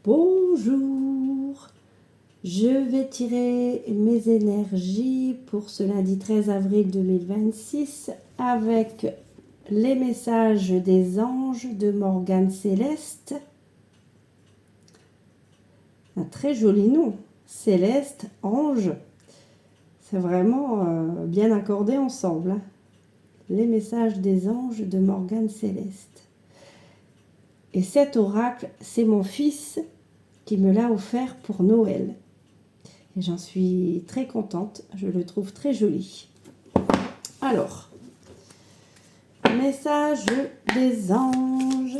Bonjour, je vais tirer mes énergies pour ce lundi 13 avril 2026 avec les messages des anges de Morgane Céleste. Un très joli nom, Céleste, ange, c'est vraiment bien accordé ensemble. Hein. Les messages des anges de Morgane Céleste. Et cet oracle, c'est mon fils qui me l'a offert pour Noël. Et j'en suis très contente, je le trouve très joli. Alors, message des anges.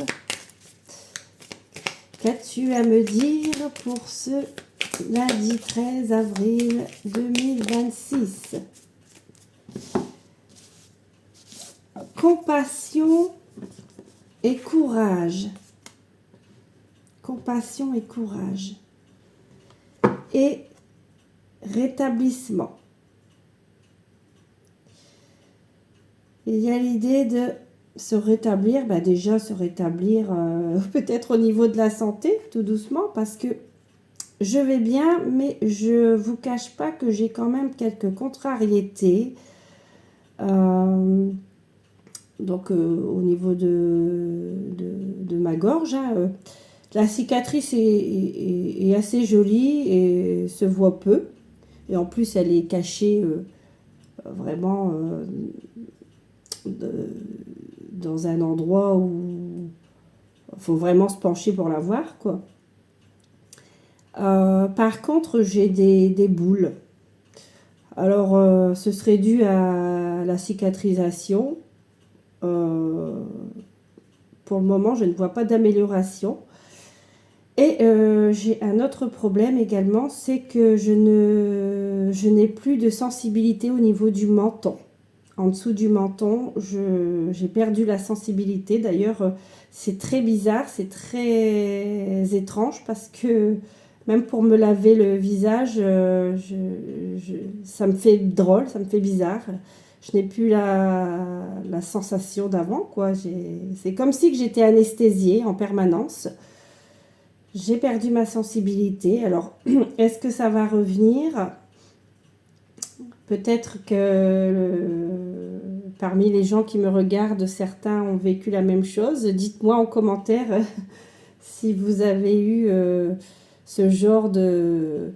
Qu'as-tu à me dire pour ce lundi 13 avril 2026? Compassion et courage. Compassion et courage. Et rétablissement. Il y a l'idée de se rétablir, déjà se rétablir peut-être au niveau de la santé, tout doucement, parce que je vais bien, mais je vous cache pas que j'ai quand même quelques contrariétés. Donc au niveau de ma gorge, hein, la cicatrice est assez jolie et se voit peu. Et en plus, elle est cachée vraiment dans un endroit où il faut vraiment se pencher pour la voir, quoi. Par contre, j'ai des boules. Alors, ce serait dû à la cicatrisation. Pour le moment, je ne vois pas d'amélioration. Et j'ai un autre problème également, c'est que je n'ai plus de sensibilité au niveau du menton. En dessous du menton, j'ai perdu la sensibilité. D'ailleurs, c'est très bizarre, c'est très étrange parce que même pour me laver le visage, ça me fait drôle, ça me fait bizarre. Je n'ai plus la sensation d'avant, quoi. C'est comme si j'étais anesthésiée en permanence. J'ai perdu ma sensibilité. Alors, est-ce que ça va revenir? Peut-être que parmi les gens qui me regardent, certains ont vécu la même chose. Dites-moi en commentaire si vous avez eu ce genre de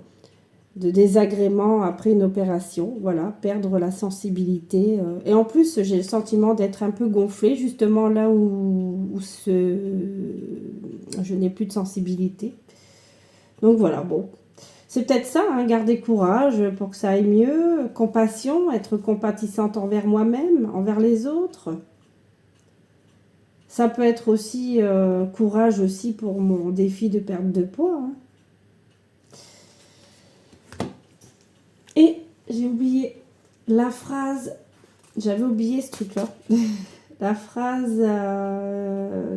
désagrément après une opération. Voilà, perdre la sensibilité. Et en plus, j'ai le sentiment d'être un peu gonflée, justement là où je n'ai plus de sensibilité. Donc voilà, bon. C'est peut-être ça, hein, garder courage pour que ça aille mieux. Compassion, être compatissante envers moi-même, envers les autres. Ça peut être aussi courage aussi pour mon défi de perte de poids. Hein. Et j'ai oublié la phrase, j'avais oublié ce truc-là. La phrase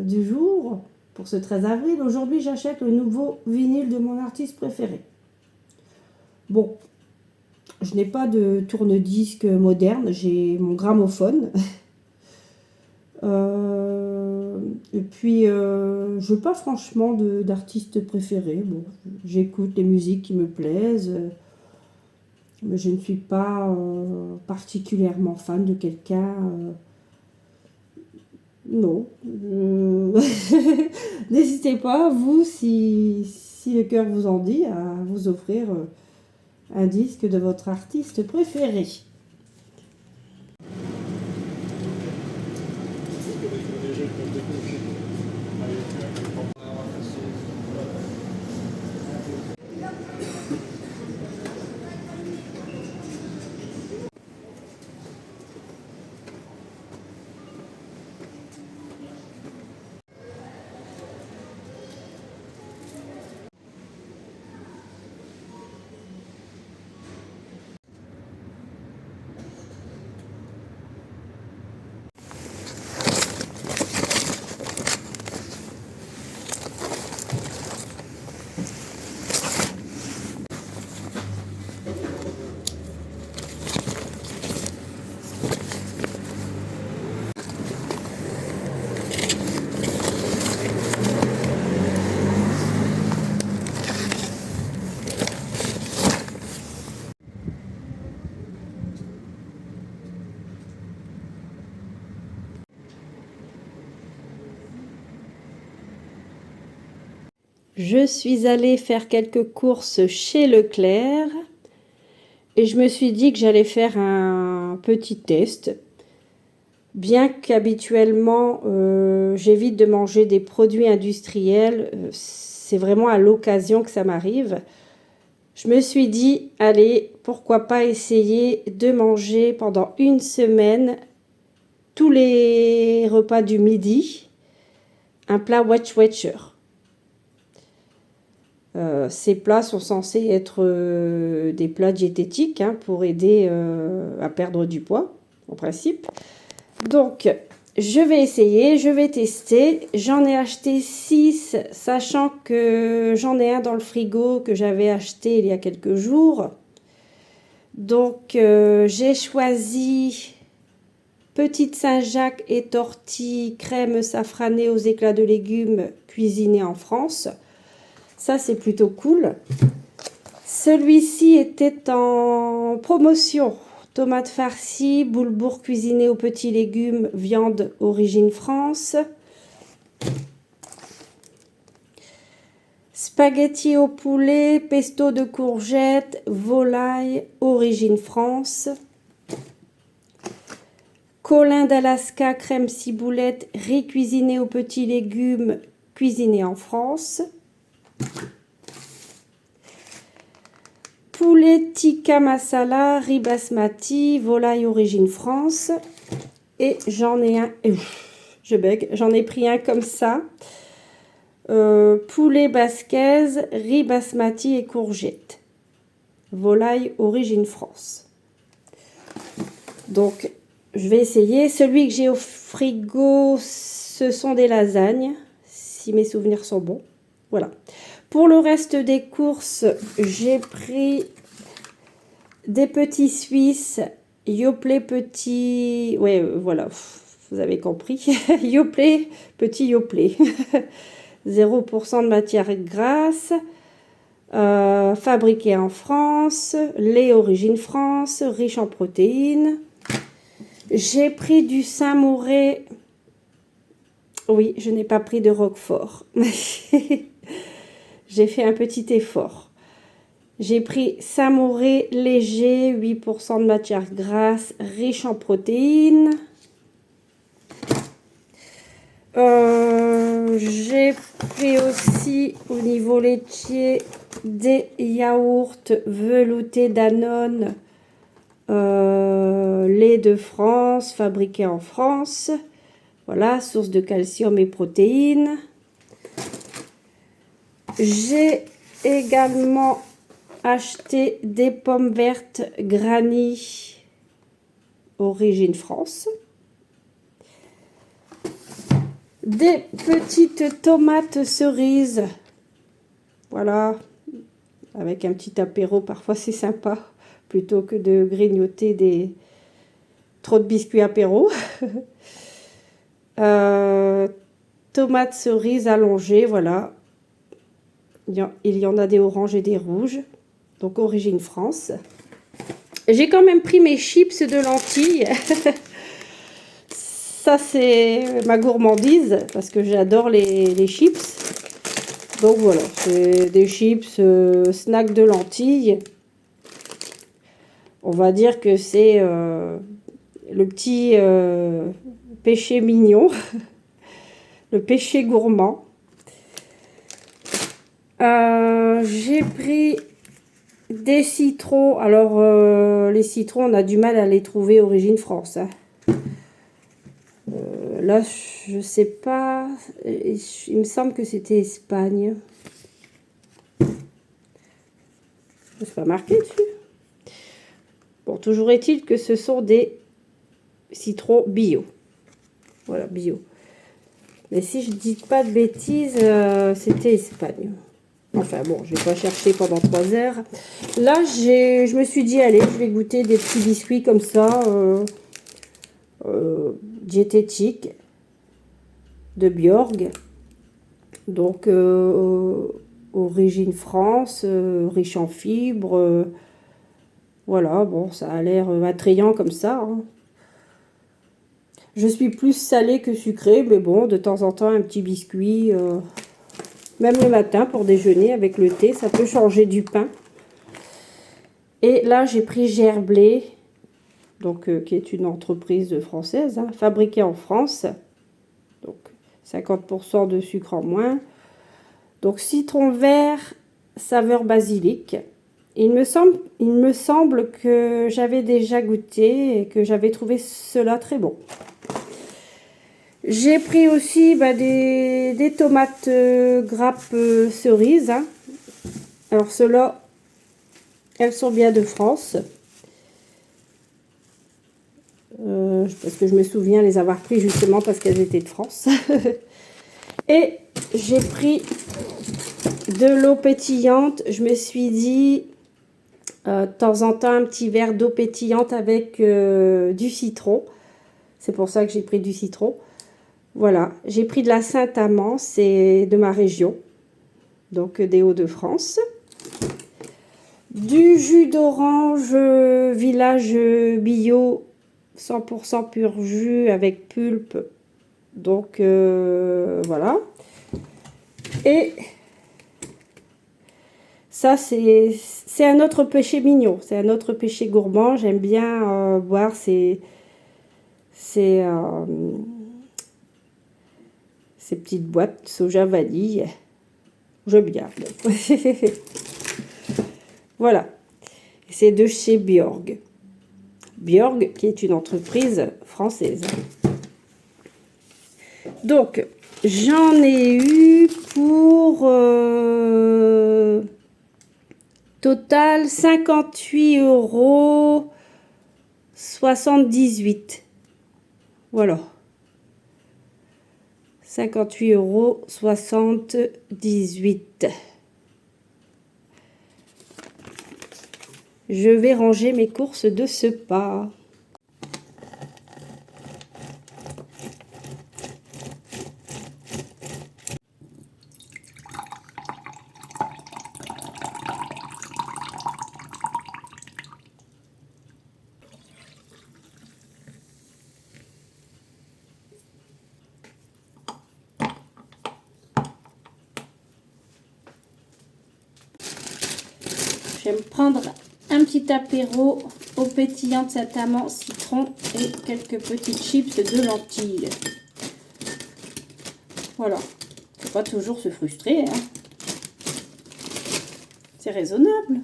du jour pour ce 13 avril. Aujourd'hui, j'achète le nouveau vinyle de mon artiste préféré. Bon, je n'ai pas de tourne-disque moderne, j'ai mon gramophone. Et puis, je n'ai pas franchement d'artiste préféré. Bon, j'écoute les musiques qui me plaisent, mais je ne suis pas particulièrement fan de quelqu'un. Non. N'hésitez pas, vous, si le cœur vous en dit, à vous offrir un disque de votre artiste préféré. je suis allée faire quelques courses chez Leclerc et je me suis dit que j'allais faire un petit test. Bien qu'habituellement, j'évite de manger des produits industriels, c'est vraiment à l'occasion que ça m'arrive. Je me suis dit, allez, pourquoi pas essayer de manger pendant une semaine tous les repas du midi un plat Watch Watcher. Ces plats sont censés être des plats diététiques pour aider à perdre du poids, en principe. Donc, je vais essayer, je vais tester. J'en ai acheté 6, sachant que j'en ai un dans le frigo que j'avais acheté il y a quelques jours. Donc, j'ai choisi petite Saint-Jacques et tortille crème safranée aux éclats de légumes cuisinée en France. Ça, c'est plutôt cool. Celui-ci était en promotion. Tomates farcies, boulgour cuisiné aux petits légumes, viande origine France. Spaghetti au poulet, pesto de courgettes, volaille, origine France. Colin d'Alaska, crème ciboulette, riz cuisiné aux petits légumes, cuisiné en France. Poulet tikka masala, riz basmati, volaille origine France. Et j'en ai un, je bug, j'en ai pris un comme ça. Poulet basquez, riz basmati et courgettes. Volaille origine France. Donc, je vais essayer. Celui que j'ai au frigo, ce sont des lasagnes, si mes souvenirs sont bons. Voilà. Pour le reste des courses, j'ai pris des petits Suisses, Yoplait petit... Ouais, voilà, vous avez compris. Yoplait, petit Yoplait. 0% de matière grasse. Fabriqué en France. Lait origine France. Riche en protéines. J'ai pris du Saint-Mauré. Oui, je n'ai pas pris de Roquefort. J'ai fait un petit effort. J'ai pris Saint-Mauré léger, 8% de matière grasse, riche en protéines. J'ai pris aussi au niveau laitier des yaourts veloutés Danone, lait de France, fabriqué en France. Voilà, source de calcium et protéines. J'ai également acheté des pommes vertes Granny origine France. Des petites tomates cerises. Voilà, avec un petit apéro, parfois c'est sympa, plutôt que de grignoter trop de biscuits apéro. Tomates cerises allongées, voilà. Il y en a des oranges et des rouges, donc origine France. J'ai quand même pris mes chips de lentilles. Ça, c'est ma gourmandise, parce que j'adore les chips. Donc voilà, c'est des chips snack de lentilles. On va dire que c'est le petit péché mignon, le péché gourmand. J'ai pris des citrons. Alors, les citrons, on a du mal à les trouver origine France. Là, je sais pas. Il me semble que c'était Espagne. C'est pas marqué dessus. Bon, toujours est-il que ce sont des citrons bio. Voilà, bio. Mais si je dis pas de bêtises, c'était Espagne. Enfin bon, je vais pas chercher pendant 3 heures. Là, je me suis dit, allez, je vais goûter des petits biscuits comme ça, diététiques, de Bjorg. Donc, origine France, riche en fibres. Voilà, bon, ça a l'air attrayant comme ça. Je suis plus salée que sucrée, mais bon, de temps en temps, un petit biscuit, Même le matin pour déjeuner avec le thé, ça peut changer du pain. Et là, j'ai pris Gerblé, donc qui est une entreprise française, hein, fabriquée en France. Donc 50% de sucre en moins. Donc citron vert, saveur basilic. Il me semble que j'avais déjà goûté et que j'avais trouvé cela très bon. J'ai pris aussi des tomates grappes cerises. Hein. Alors ceux-là, elles sont bien de France. Parce que je me souviens les avoir pris justement parce qu'elles étaient de France. Et j'ai pris de l'eau pétillante. Je me suis dit, de temps en temps, un petit verre d'eau pétillante avec du citron. C'est pour ça que j'ai pris du citron. Voilà, j'ai pris de la Saint-Amand, c'est de ma région, donc des Hauts-de-France. Du jus d'orange Village Bio, 100% pur jus avec pulpe. Donc voilà. Et ça, c'est un autre péché mignon, c'est un autre péché gourmand. J'aime bien boire ces petites boîtes soja vanille. J'aime bien. Voilà. C'est de chez Bjorg. Bjorg, qui est une entreprise française. Donc, j'en ai eu pour total 58,78 €. Voilà. 58,78 €. Je vais ranger mes courses de ce pas. Je vais me prendre un petit apéro au pétillant de Saint-Amand, citron et quelques petites chips de lentilles. Voilà. Faut pas toujours se frustrer, hein. C'est raisonnable.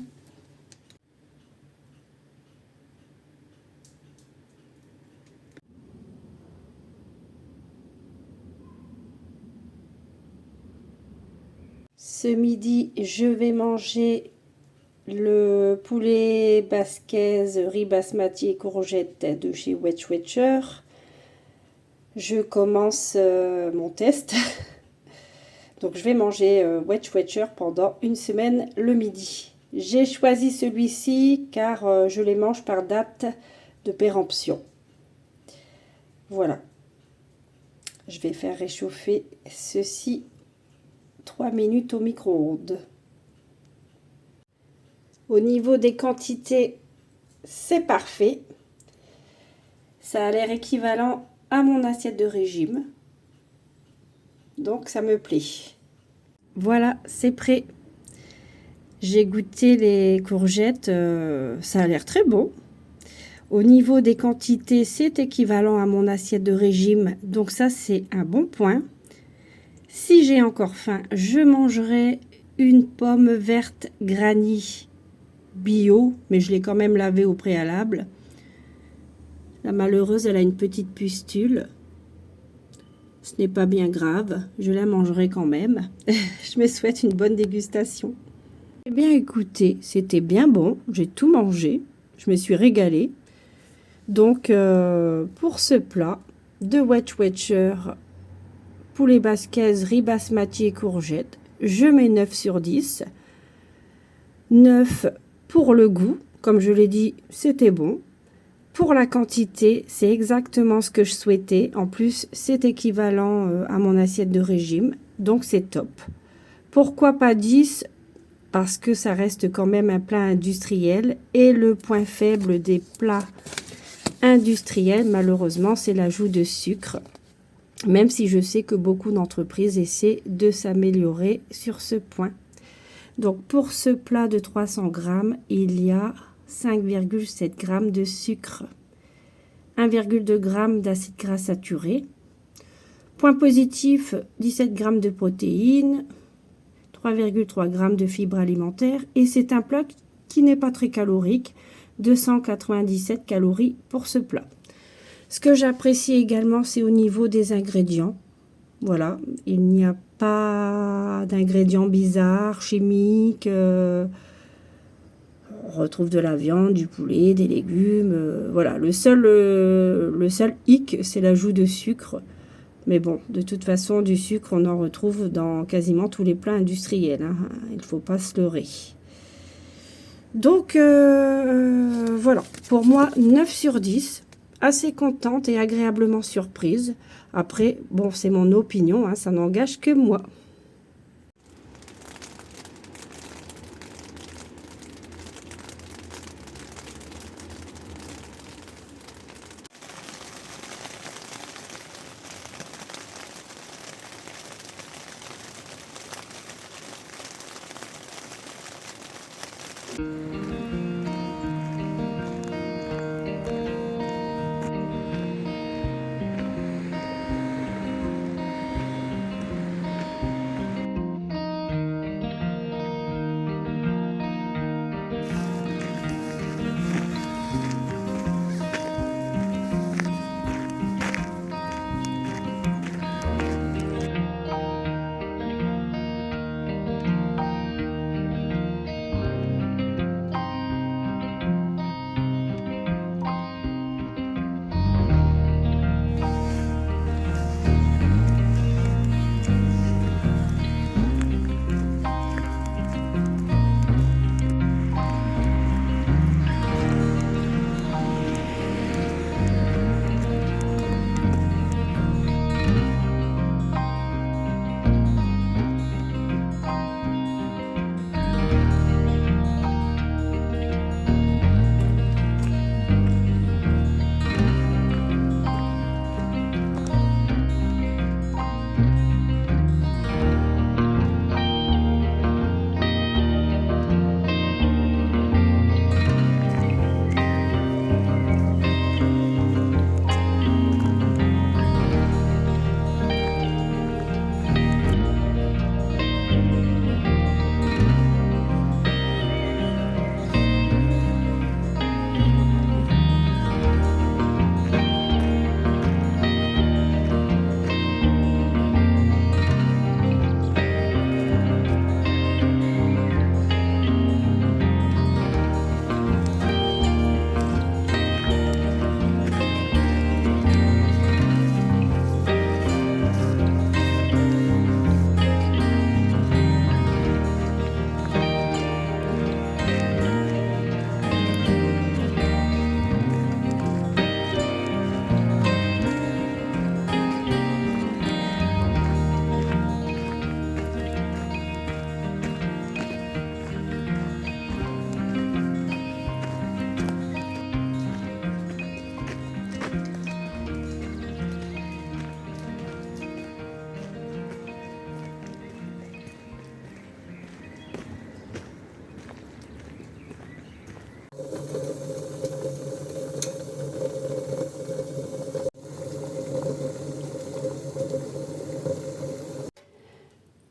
Ce midi, je vais manger le poulet basquaise, riz basmati et courgettes de chez Wesh Watcher. Je commence mon test. Donc je vais manger Wesh Watcher pendant une semaine le midi. J'ai choisi celui-ci car je les mange par date de péremption. Voilà. Je vais faire réchauffer ceci 3 minutes au micro-ondes. Au niveau des quantités, c'est parfait. Ça a l'air équivalent à mon assiette de régime. Donc ça me plaît. Voilà, c'est prêt. J'ai goûté les courgettes, ça a l'air très bon. Au niveau des quantités, c'est équivalent à mon assiette de régime. Donc ça, c'est un bon point. Si j'ai encore faim, je mangerai une pomme verte Granny bio, mais je l'ai quand même lavée au préalable. La malheureuse, elle a une petite pustule. Ce n'est pas bien grave, je la mangerai quand même. Je me souhaite une bonne dégustation. Eh bien écoutez, c'était bien bon, j'ai tout mangé, je me suis régalée. Donc pour ce plat de Wesh Watcher, poulet basquaise, riz basmati et courgettes, je mets 9 sur 10. 9 pour le goût, comme je l'ai dit, c'était bon. Pour la quantité, c'est exactement ce que je souhaitais. En plus, c'est équivalent à mon assiette de régime, donc c'est top. Pourquoi pas 10? Parce que ça reste quand même un plat industriel. Et le point faible des plats industriels, malheureusement, c'est l'ajout de sucre. même si je sais que beaucoup d'entreprises essaient de s'améliorer sur ce point. Donc pour ce plat de 300 grammes, il y a 5,7 g de sucre, 1,2 g d'acide gras saturé. Point positif, 17 g de protéines, 3,3 g de fibres alimentaires, et c'est un plat qui n'est pas très calorique, 297 calories pour ce plat. Ce que j'apprécie également, c'est au niveau des ingrédients. Voilà, il n'y a pas d'ingrédients bizarres, chimiques. On retrouve de la viande, du poulet, des légumes. Voilà, le seul hic, c'est l'ajout de sucre. Mais bon, de toute façon, du sucre, on en retrouve dans quasiment tous les plats industriels, hein. Il ne faut pas se leurrer. Donc, voilà, pour moi, 9 sur 10. Assez contente et agréablement surprise. Après, bon, c'est mon opinion, hein, ça n'engage que moi.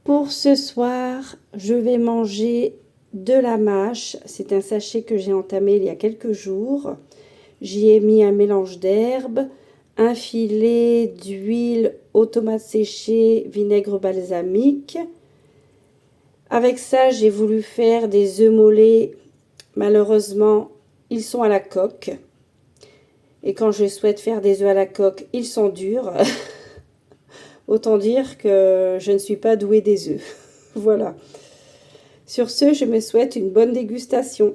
Pour ce soir, je vais manger de la mâche. C'est un sachet que j'ai entamé il y a quelques jours. J'y ai mis un mélange d'herbes, un filet d'huile aux tomates séchées, vinaigre balsamique. Avec ça, j'ai voulu faire des œufs mollets. Malheureusement, ils sont à la coque. Et quand je souhaite faire des œufs à la coque, ils sont durs. Autant dire que je ne suis pas douée des œufs. Voilà. Sur ce, je me souhaite une bonne dégustation.